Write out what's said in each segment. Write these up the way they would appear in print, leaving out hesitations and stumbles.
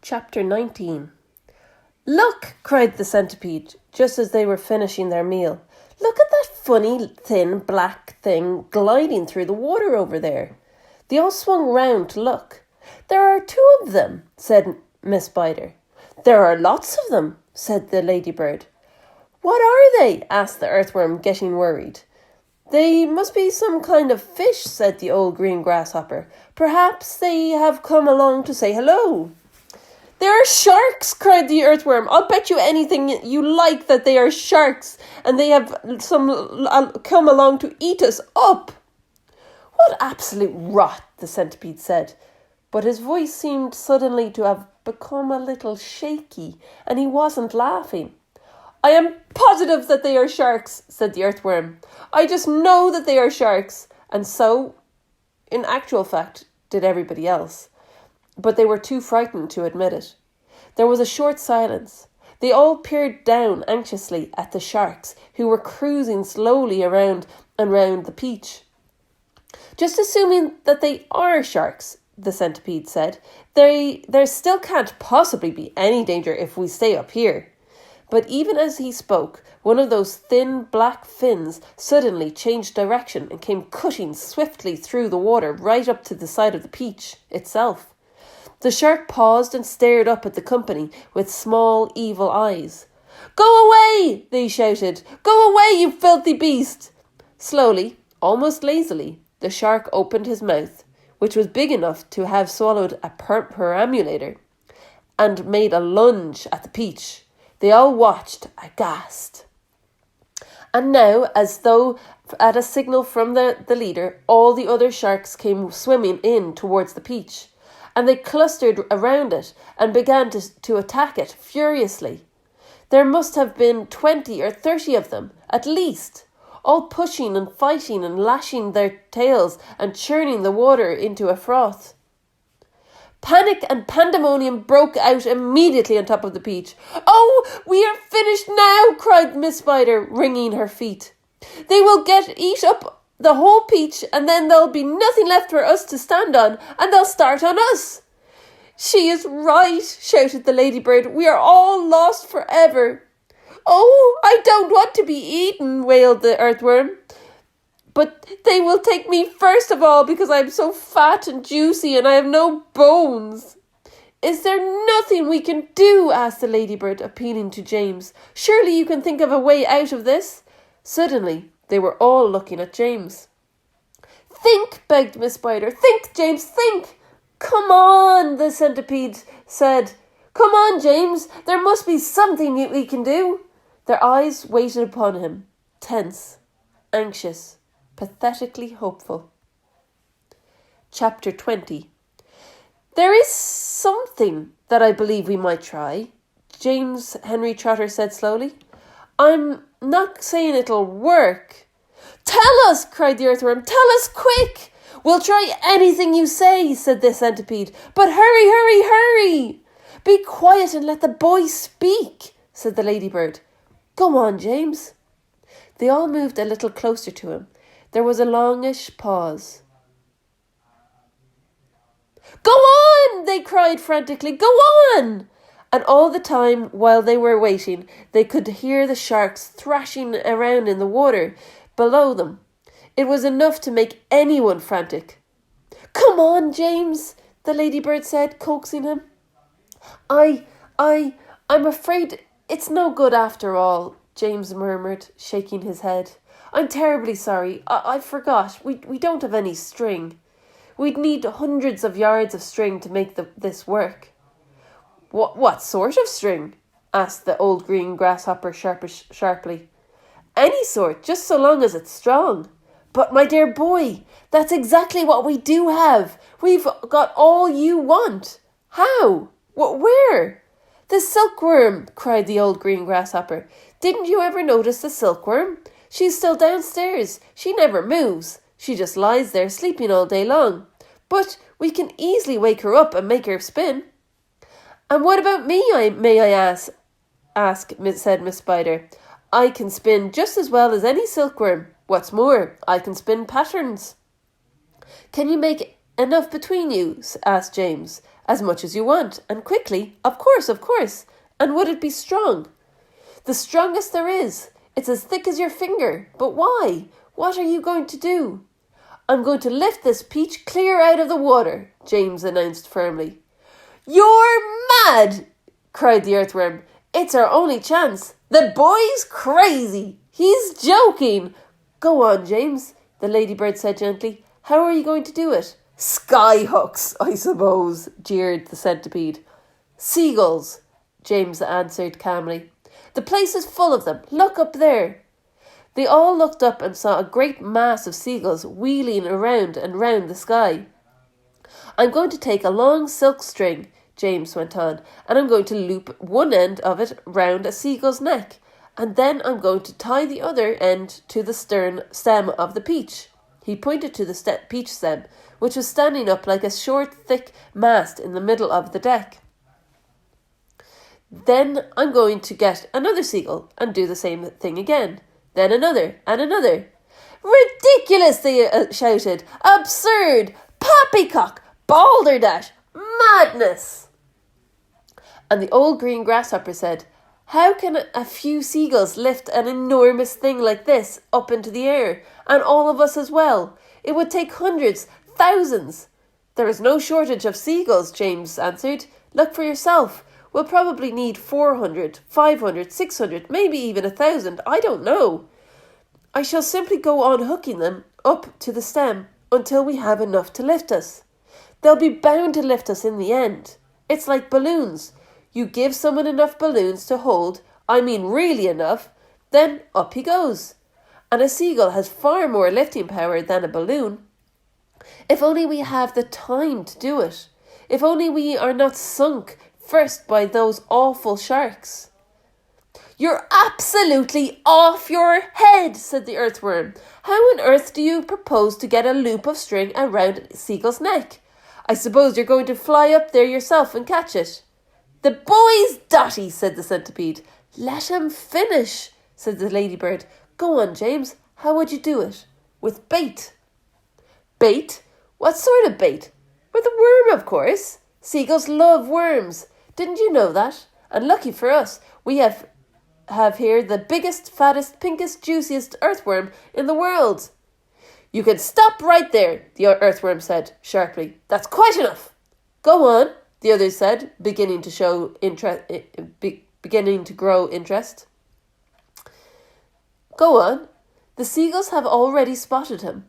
Chapter 19. "Look!" cried the centipede, just as they were finishing their meal. "Look at that funny, thin, black thing gliding through the water over there." They all swung round to look. "There are 2 of them," said Miss Spider. "There are lots of them," said the ladybird. "What are they?" asked the earthworm, getting worried. "They must be some kind of fish," said the old green grasshopper. "Perhaps they have come along to say hello." "They are sharks!" cried the earthworm. "I'll bet you anything you like that they are sharks, and they have come along to eat us up." "What absolute rot!" the centipede said, but his voice seemed suddenly to have become a little shaky, and he wasn't laughing. "I am positive that they are sharks," said the earthworm. "I just know that they are sharks." And so, in actual fact, did everybody else. But they were too frightened to admit it. There was a short silence. They all peered down anxiously at the sharks, who were cruising slowly around and round the peach. "Just assuming that they are sharks," the centipede said, there still can't possibly be any danger if we stay up here." But even as he spoke, one of those thin black fins suddenly changed direction and came cutting swiftly through the water right up to the side of the peach itself. The shark paused and stared up at the company with small, evil eyes. "Go away!" they shouted. "Go away, you filthy beast!" Slowly, almost lazily, the shark opened his mouth, which was big enough to have swallowed a perambulator, and made a lunge at the peach. They all watched, aghast. And now, as though at a signal from the leader, all the other sharks came swimming in towards the peach, and they clustered around it and began to attack it furiously. There must have been 20 or 30 of them, at least, all pushing and fighting and lashing their tails and churning the water into a froth. Panic and pandemonium broke out immediately on top of the peach. "Oh, we are finished now!" cried Miss Spider, wringing her feet. "They will eat up the whole peach, and then there'll be nothing left for us to stand on, and they'll start on us." "She is right," shouted the ladybird. "We are all lost forever." "Oh, I don't want to be eaten," wailed the earthworm. "But they will take me first of all because I am so fat and juicy and I have no bones." "Is there nothing we can do?" asked the ladybird, appealing to James. "Surely you can think of a way out of this." Suddenly, they were all looking at James. "Think," begged Miss Spider. "Think, James, think." "Come on," the centipede said. "Come on, James. There must be something we can do." Their eyes waited upon him, tense, anxious, pathetically hopeful. Chapter 20. "There is something that I believe we might try," James Henry Trotter said slowly. "I'm not saying it'll work." "Tell us!" cried the earthworm. "Tell us quick!" "We'll try anything you say," said the centipede. "But hurry, hurry, hurry!" "Be quiet and let the boy speak," said the ladybird. "Go on, James." They all moved a little closer to him. There was a longish pause. "Go on!" they cried frantically. "Go on!" And all the time, while they were waiting, they could hear the sharks thrashing around in the water below them. It was enough to make anyone frantic. "Come on, James," the ladybird said, coaxing him. I'm afraid it's no good after all," James murmured, shaking his head. "I'm terribly sorry. I forgot. We don't have any string. We'd need hundreds of yards of string to make this work." What sort of string?" asked the old green grasshopper sharply. "Any sort, just so long as it's strong." "But my dear boy, that's exactly what we do have. We've got all you want." "How? Where?" "The silkworm," cried the old green grasshopper. "Didn't you ever notice the silkworm? She's still downstairs. She never moves. She just lies there sleeping all day long. But we can easily wake her up and make her spin." "And what about me, may I ask?" said Miss Spider. "I can spin just as well as any silkworm. What's more, I can spin patterns." "Can you make enough between you?" asked James, As much as you want, and quickly. Of course, of course. And would it be strong? The strongest there is. It's as thick as your finger. But why? What are you going to do? I'm going to lift this peach clear out of the water, James announced firmly. You're mad, cried the earthworm. It's our only chance. The boy's crazy. He's joking. Go on, James, the ladybird said gently. How are you going to do it? Sky hooks, I suppose, jeered the centipede. Seagulls, James answered calmly. The place is full of them. Look up there. They all looked up and saw a great mass of seagulls wheeling around and round the sky. I'm going to take a long silk string, James went on, and I'm going to loop one end of it round a seagull's neck, and then I'm going to tie the other end to the stem of the peach. He pointed to the peach stem, which was standing up like a short, thick mast in the middle of the deck. Then I'm going to get another seagull and do the same thing again. Then another, and another. Ridiculous, they shouted. Absurd! Poppycock! Balderdash! Madness! And the old green grasshopper said, How can a few seagulls lift an enormous thing like this up into the air, and all of us as well? It would take hundreds, thousands. There is no shortage of seagulls, James answered. Look for yourself. We'll probably need 400, 500, 600, maybe even 1,000. I don't know. I shall simply go on hooking them up to the stem until we have enough to lift us. They'll be bound to lift us in the end. It's like balloons. You give someone enough balloons to hold, I mean really enough, then up he goes. And a seagull has far more lifting power than a balloon. If only we have the time to do it. If only we are not sunk first by those awful sharks. You're absolutely off your head, said the earthworm. How on earth do you propose to get a loop of string around a seagull's neck? I suppose you're going to fly up there yourself and catch it. The boy's dotty, said the centipede. Let him finish, said the ladybird. Go on, James. How would you do it? With bait. Bait? What sort of bait? With a worm, of course. Seagulls love worms. Didn't you know that? And lucky for us, we have here the biggest, fattest, pinkest, juiciest earthworm in the world. You can stop right there, the earthworm said sharply. That's quite enough. Go on, the others said, beginning to grow interest. Go on. The seagulls have already spotted him,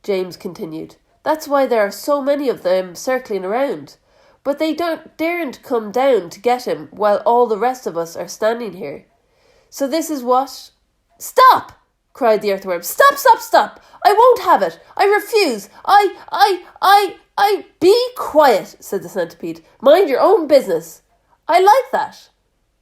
James continued. That's why there are so many of them circling around. But they daren't come down to get him while all the rest of us are standing here. So this is what... Stop! Cried the earthworm. Stop, stop, stop! I won't have it! I refuse! Be quiet, said the centipede. Mind your own business. I like that.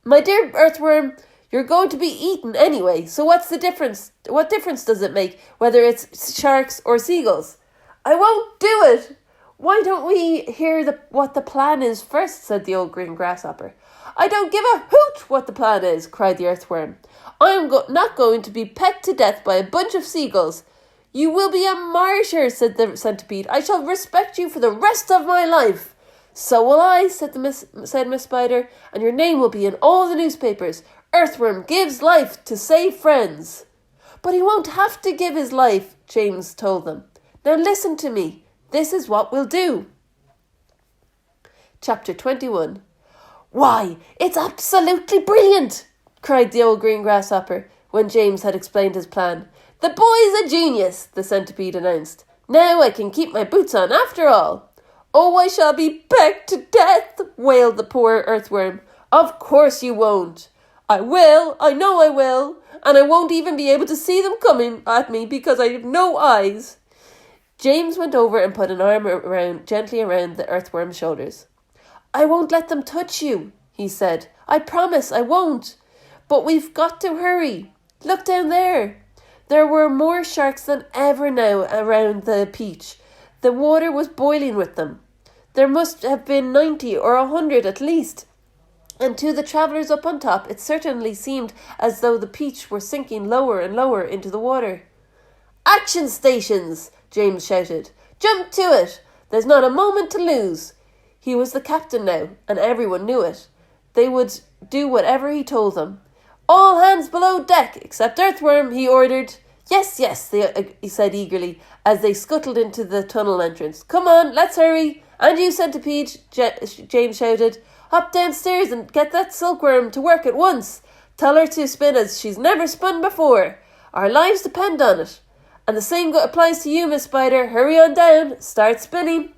My dear earthworm, you're going to be eaten anyway, so what's the difference? What difference does it make whether it's sharks or seagulls? I won't do it! Why don't we hear what the plan is first, said the old green grasshopper. I don't give a hoot what the plan is, cried the earthworm. I am not going to be pecked to death by a bunch of seagulls. You will be a martyr, said the centipede. I shall respect you for the rest of my life. So will I, said Miss Spider, and your name will be in all the newspapers. Earthworm gives life to save friends. But he won't have to give his life, James told them. Now listen to me. This is what we'll do. Chapter 21. Why, it's absolutely brilliant, cried the old green grasshopper when James had explained his plan. The boy's a genius, the centipede announced. Now I can keep my boots on after all. Oh, I shall be pecked to death, wailed the poor earthworm. Of course you won't. I will, I know I will, and I won't even be able to see them coming at me because I have no eyes. James went over and put an arm gently around the earthworm's shoulders. I won't let them touch you, he said. I promise I won't. But we've got to hurry. Look down there. There were more sharks than ever now around the peach. The water was boiling with them. There must have been 90 or 100 at least. And to the travellers up on top, it certainly seemed as though the peach were sinking lower and lower into the water. Action stations! James shouted. Jump to it! There's not a moment to lose. He was the captain now, and everyone knew it. They would do whatever he told them. All hands below deck, except Earthworm, he ordered. Yes, yes, he said eagerly, as they scuttled into the tunnel entrance. Come on, let's hurry. And you, Centipede, James shouted. Hop downstairs and get that silkworm to work at once. Tell her to spin as she's never spun before. Our lives depend on it. And the same applies to you, Miss Spider. Hurry on down. Start spinning.